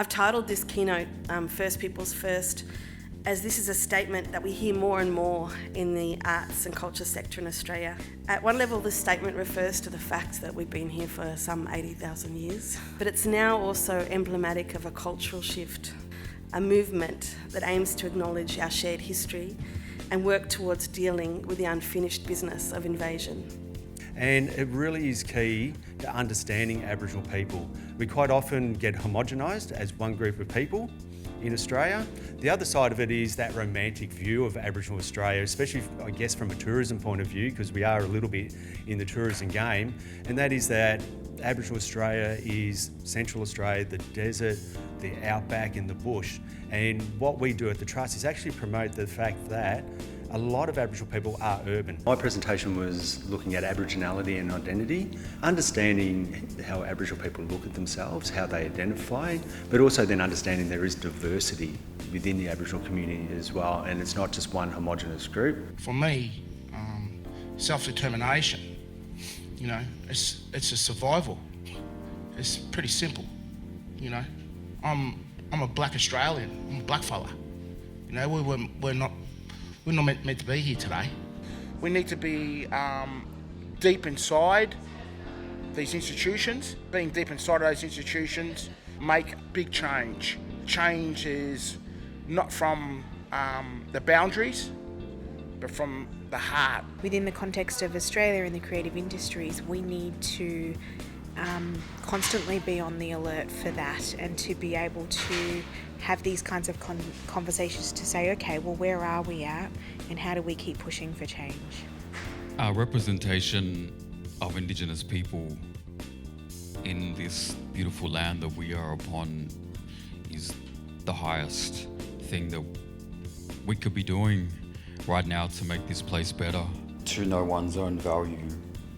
I've titled this keynote First Peoples First, as this is a statement that we hear more and more in the arts and culture sector in Australia. At one level, this statement refers to the fact that we've been here for some 80,000 years, but it's now also emblematic of a cultural shift, a movement that aims to acknowledge our shared history and work towards dealing with the unfinished business of invasion. And it really is key to understanding Aboriginal people. We quite often get homogenised as one group of people in Australia. The other side of it is that romantic view of Aboriginal Australia, especially, I guess, from a tourism point of view, because we are a little bit in the tourism game, and that is that Aboriginal Australia is Central Australia, the desert, the outback and the bush. And what we do at the Trust is actually promote the fact that a lot of Aboriginal people are urban. My presentation was looking at Aboriginality and identity, understanding how Aboriginal people look at themselves, how they identify, but also then understanding there is diversity within the Aboriginal community as well, and it's not just one homogenous group. For me, self-determination, it's a survival. It's pretty simple, I'm a black Australian, I'm a black fella. We're not meant to be here today. We need to be deep inside these institutions. Being deep inside those institutions make big change. Change is not from the boundaries, but from the heart. Within the context of Australia and the creative industries, we need to constantly be on the alert for that, and to be able to have these kinds of conversations to say, okay, well, where are we at and how do we keep pushing for change? Our representation of Indigenous people in this beautiful land that we are upon is the highest thing that we could be doing right now to make this place better. To know one's own value,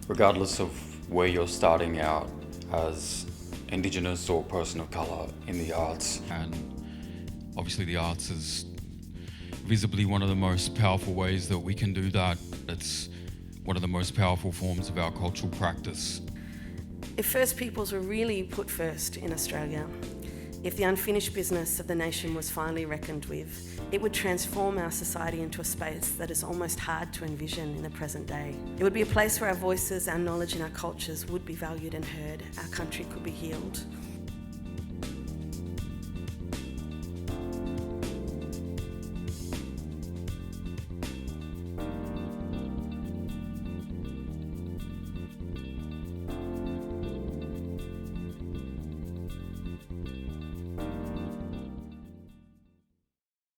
regardless of where you're starting out as Indigenous or person of colour in the arts. And obviously the arts is visibly one of the most powerful ways that we can do that. It's one of the most powerful forms of our cultural practice. If First Peoples were really put first in Australia, if the unfinished business of the nation was finally reckoned with, it would transform our society into a space that is almost hard to envision in the present day. It would be a place where our voices, our knowledge and our cultures would be valued and heard, our country could be healed.